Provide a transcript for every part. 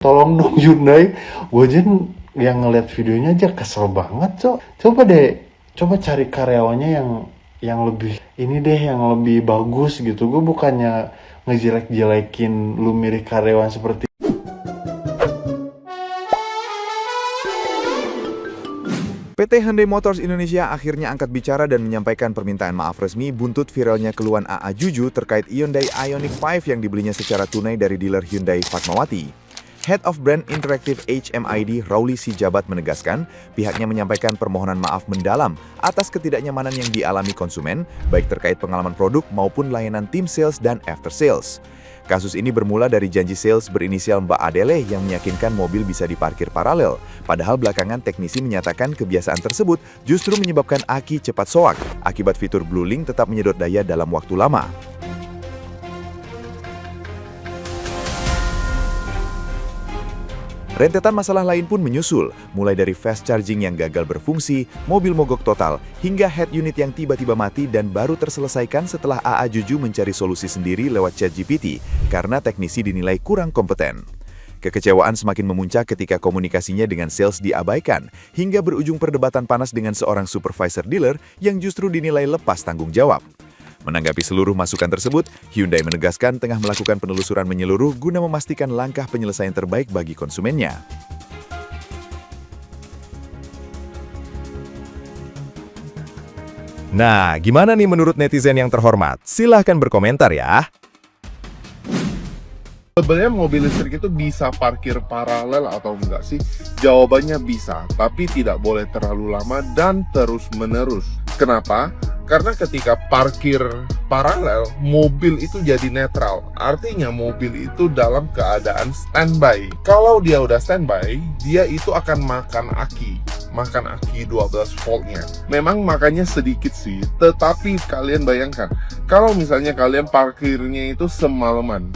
Tolong dong Hyundai, gue aja yang ngeliat videonya aja kesel banget, Cok. Coba deh, coba cari karyawannya yang lebih ini deh, yang lebih bagus gitu. Gue bukannya ngejelek-jelekin lu mirip karyawan seperti. PT Hyundai Motors Indonesia akhirnya angkat bicara dan menyampaikan permintaan maaf resmi buntut viralnya keluhan AA Juju terkait Hyundai Ioniq 5 yang dibelinya secara tunai dari dealer Hyundai Fatmawati. Head of Brand Interactive HMID Rauli Sijabat menegaskan pihaknya menyampaikan permohonan maaf mendalam atas ketidaknyamanan yang dialami konsumen, baik terkait pengalaman produk maupun layanan tim sales dan after sales. Kasus ini bermula dari janji sales berinisial Mbak Adele yang meyakinkan mobil bisa diparkir paralel. Padahal belakangan teknisi menyatakan kebiasaan tersebut justru menyebabkan aki cepat soak, akibat fitur Blue Link tetap menyedot daya dalam waktu lama. Rentetan masalah lain pun menyusul, mulai dari fast charging yang gagal berfungsi, mobil mogok total, hingga head unit yang tiba-tiba mati dan baru terselesaikan setelah AA Juju mencari solusi sendiri lewat ChatGPT karena teknisi dinilai kurang kompeten. Kekecewaan semakin memuncak ketika komunikasinya dengan sales diabaikan, hingga berujung perdebatan panas dengan seorang supervisor dealer yang justru dinilai lepas tanggung jawab. Menanggapi seluruh masukan tersebut, Hyundai menegaskan tengah melakukan penelusuran menyeluruh guna memastikan langkah penyelesaian terbaik bagi konsumennya. Nah, gimana nih menurut netizen yang terhormat? Silahkan berkomentar ya. Sebenarnya mobil listrik itu bisa parkir paralel atau enggak sih? Jawabannya bisa, tapi tidak boleh terlalu lama dan terus-menerus. Kenapa? Karena ketika parkir paralel, mobil itu jadi netral. Artinya mobil itu dalam keadaan standby. Kalau dia udah standby, dia itu akan makan aki 12 voltnya. Memang makannya sedikit sih, tetapi kalian bayangkan, kalau misalnya kalian parkirnya itu semalaman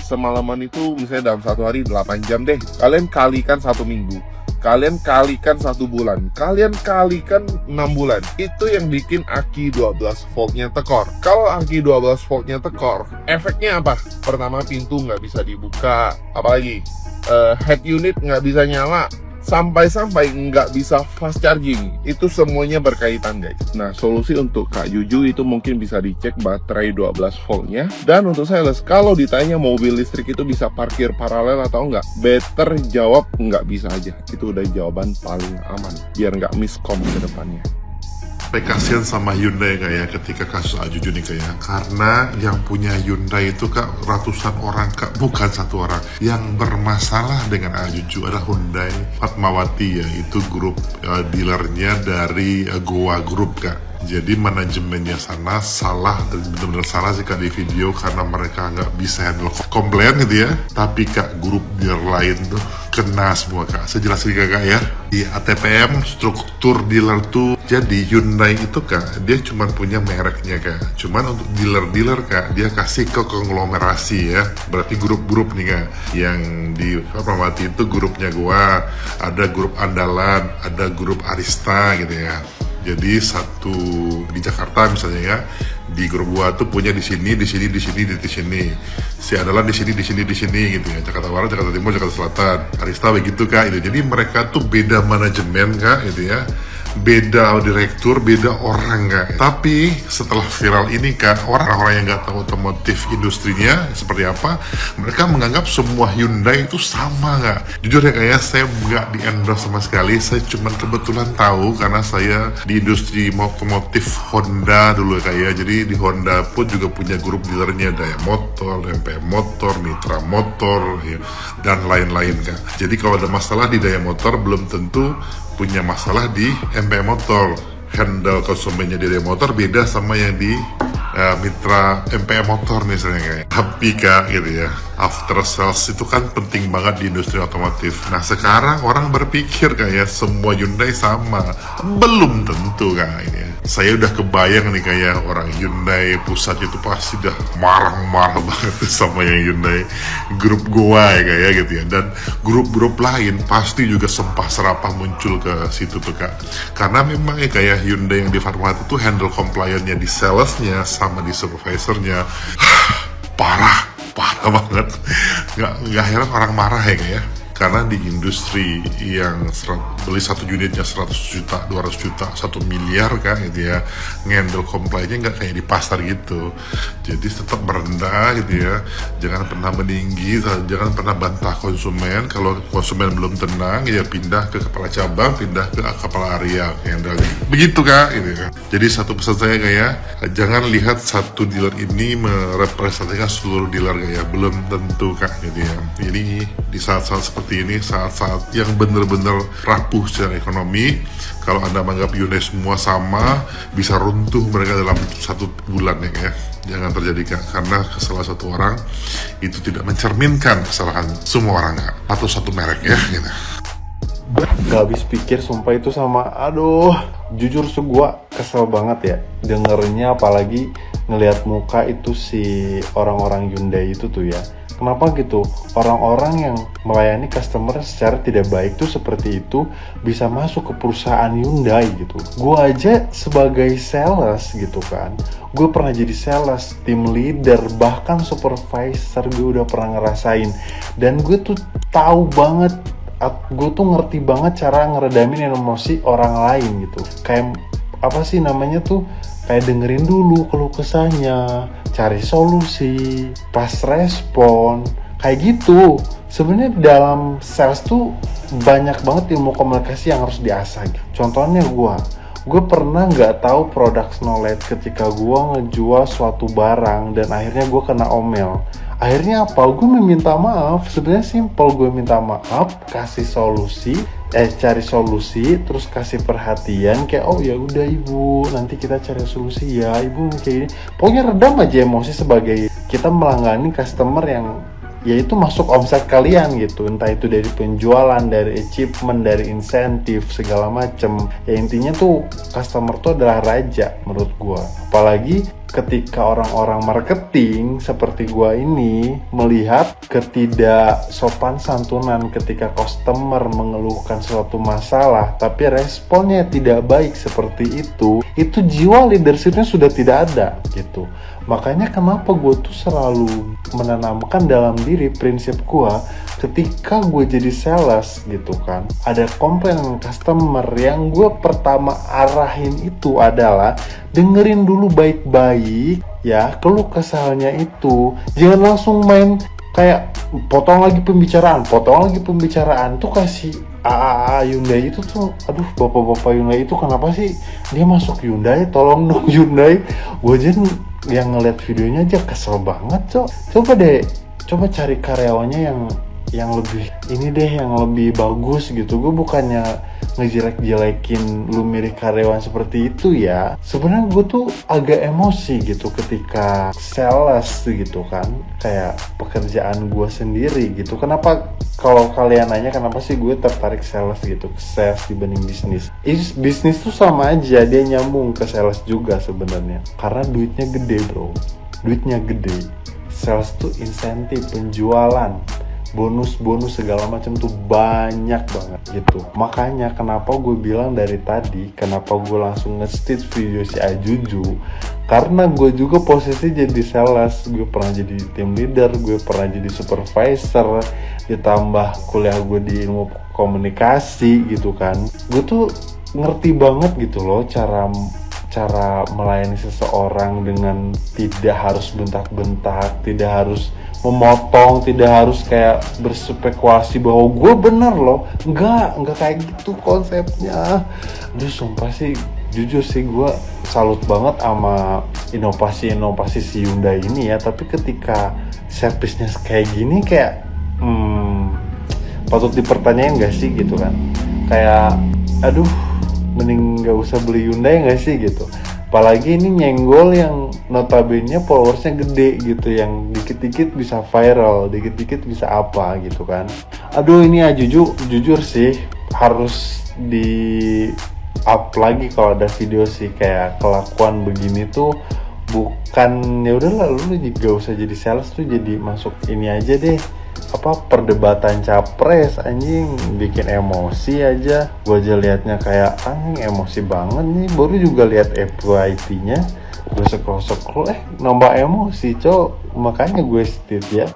itu misalnya dalam satu hari 8 jam deh, kalian kalikan 1 minggu, kalian kalikan 1 bulan, kalian kalikan 6 bulan, itu yang bikin aki 12 voltnya tekor. Kalau aki 12 voltnya tekor, efeknya apa? Pertama, pintu nggak bisa dibuka, apalagi head unit nggak bisa nyala, sampai-sampai nggak bisa fast charging. Itu semuanya berkaitan, guys. Nah, solusi untuk Kak Juju itu mungkin bisa dicek baterai 12 voltnya. Dan untuk sales, kalau ditanya mobil listrik itu bisa parkir paralel atau enggak, better jawab nggak bisa aja. Itu udah jawaban paling aman, biar nggak miskom ke depannya. Kasihan sama Hyundai kayak ketika kasus Ajuju nih kayak, karena yang punya Hyundai itu Kak ratusan orang Kak, bukan satu orang. Yang bermasalah dengan Ajuju adalah Hyundai Fatmawati ya, itu grup dealernya dari Goa Group Kak. Jadi manajemennya sana salah, dan benar-benar salah sih Kak di video, karena mereka nggak bisa handle komplain gitu ya. Tapi Kak, grup dealer lain tuh kena semua Kak. Saya jelasin Kak ya. Di ATPM struktur dealer tuh, jadi Hyundai itu Kak, dia cuma punya mereknya Kak. Cuman untuk dealer-dealer Kak, dia kasih ke konglomerasi ya. Berarti grup-grup nih Kak. Yang di Fatmawati itu grupnya gua, ada grup Andalan, ada grup Arista gitu ya. Jadi satu di Jakarta misalnya ya, di grup gua tuh punya di sini, di sini, di sini, di sini. Si Andalan di sini, di sini, di sini gitu ya. Jakarta Barat, Jakarta Timur, Jakarta Selatan. Arista begitu Kak itu. Jadi mereka tuh beda manajemen Kak gitu ya. Beda direktur, beda orang Kak. Tapi setelah viral ini Kak, orang-orang yang nggak tahu otomotif industrinya seperti apa, mereka menganggap semua Hyundai itu sama Kak. Jujur ya Kak ya, saya nggak di-endorse sama sekali. Saya cuma kebetulan tahu karena saya di industri otomotif Honda dulu Kak ya. Jadi di Honda pun juga punya grup dealernya, Daya Motor, MPM Motor, Mitra Motor, ya, dan lain-lain Kak. Jadi kalau ada masalah di Daya Motor, belum tentu punya masalah di MPM Motor. Handle konsumennya di Daya Motor beda sama yang di Mitra MPM Motor misalnya kayak. Tapi Kak gitu ya, after sales itu kan penting banget di industri otomotif. Nah sekarang orang berpikir kayak semua Hyundai sama, belum tentu Kak ini ya. Saya udah kebayang nih kayak orang Hyundai pusat itu pasti udah marah-marah banget sama yang Hyundai grup Goa ya kayak gitu ya. Dan grup-grup lain pasti juga sempah serapah muncul ke situ tuh Kak. Karena memang ya kayak Hyundai yang di Fatmawati itu handle compliance-nya di salesnya sama di supervisornya parah banget. Nggak heran orang marah ya Kak ya. Karena di industri yang beli satu unitnya 100 juta, 200 juta, 1 miliar kan gitu ya, ngendel komplainnya nggak kayak di pasar gitu. Jadi tetap merendah gitu ya, jangan pernah meninggi, jangan pernah bantah konsumen. Kalau konsumen belum tenang ya pindah ke kepala cabang, pindah ke kepala area ngendelnya. Begitu Kak gitu ya. Jadi satu pesan saya kayak, jangan lihat satu dealer ini merepresentasikan seluruh dealer kayak, belum tentu Kak gitu ya. Jadi di saat-saat seperti ini, saat-saat yang benar-benar rapuh secara ekonomi, kalau Anda menganggap Hyundai semua sama, bisa runtuh mereka dalam 1 bulan ya. Jangan terjadi Kak, karena kesalahan satu orang itu tidak mencerminkan kesalahan semua orang Kak, atau satu merek ya gitu. Gak habis pikir sumpah itu sama, aduh jujur gua kesel banget ya dengernya, apalagi ngelihat muka itu si orang-orang Hyundai itu tuh ya. Kenapa gitu orang-orang yang melayani customer secara tidak baik tuh seperti itu bisa masuk ke perusahaan Hyundai gitu. Gue aja sebagai sales gitu kan, gue pernah jadi sales, team leader, bahkan supervisor gue udah pernah ngerasain. Dan gue tuh tahu banget, gue tuh ngerti banget cara ngeredamin emosi orang lain gitu. Kayak apa sih namanya tuh, kayak dengerin dulu keluh kesahnya, cari solusi, pas respon, kayak gitu. Sebenarnya dalam sales tuh banyak banget ilmu komunikasi yang harus diasah. Contohnya gue pernah nggak tahu product knowledge ketika gue ngejual suatu barang dan akhirnya gue kena omel. Akhirnya apa? Gue meminta maaf. Sebenarnya simple, gue minta maaf, kasih solusi, cari solusi, terus kasih perhatian kayak, oh ya udah ibu, nanti kita cari solusi ya ibu, kayak gini. Pokoknya redam aja emosi sebagai kita melanggani customer yang yaitu masuk omset kalian gitu, entah itu dari penjualan, dari achievement, dari insentif, segala macem. Ya intinya tuh customer tuh adalah raja menurut gua. Apalagi ketika orang-orang marketing seperti gua ini melihat ketidaksopan santunan ketika customer mengeluhkan suatu masalah tapi responnya tidak baik seperti itu jiwa leadershipnya sudah tidak ada gitu. Makanya kenapa gue tuh selalu menanamkan dalam diri prinsip gue ketika gue jadi sales gitu kan, ada komplain customer, yang gue pertama arahin itu adalah dengerin dulu baik-baik ya keluh kesahnya itu. Jangan langsung main kayak potong lagi pembicaraan tuh kasih Hyundai itu tuh, aduh bapak-bapak Hyundai itu kenapa sih dia masuk Hyundai, tolong dong Hyundai. Gue aja yang ngeliat videonya aja kesel banget Cok. Coba cari karyawannya yang lebih ini deh, yang lebih bagus gitu. Gue bukannya ngejelek-jelekin lu mirip karyawan seperti itu ya. Sebenarnya gue tuh agak emosi gitu ketika sales gitu kan, kayak pekerjaan gue sendiri gitu. Kenapa, kalau kalian nanya kenapa sih gue tertarik sales gitu, sales dibanding bisnis? Bisnis tuh sama aja, dia nyambung ke sales juga sebenarnya, karena duitnya gede bro, duitnya gede. Sales tuh insentif, penjualan, bonus segala macam tuh banyak banget gitu. Makanya kenapa gue bilang dari tadi, kenapa gue langsung nge-stitch video si Ajuju, karena gue juga posisi jadi sales. Gue pernah jadi team leader, gue pernah jadi supervisor, ditambah kuliah gue di ilmu komunikasi gitu kan. Gue tuh ngerti banget gitu loh cara melayani seseorang dengan tidak harus bentak-bentak, tidak harus memotong, tidak harus kayak berspekulasi bahwa gue bener loh. Enggak kayak gitu konsepnya. Aduh sumpah sih, jujur sih gue salut banget sama inovasi si Hyundai ini ya. Tapi ketika servisnya kayak gini kayak patut dipertanyain gak sih gitu kan. Kayak aduh mending gak usah beli Hyundai gak sih gitu. Apalagi ini nyenggol yang notabene followersnya gede gitu, yang dikit-dikit bisa viral, dikit-dikit bisa apa gitu kan. Aduh ini ya jujur sih harus di up lagi kalau ada video sih, kayak kelakuan begini tuh bukan ya udahlah lu juga usah jadi sales tuh, jadi masuk ini aja deh, apa perdebatan capres anjing, bikin emosi aja. Gue aja liatnya kayak anjing emosi banget nih, baru juga lihat FYP-nya gue scroll nambah emosi cok, makanya gue stit ya.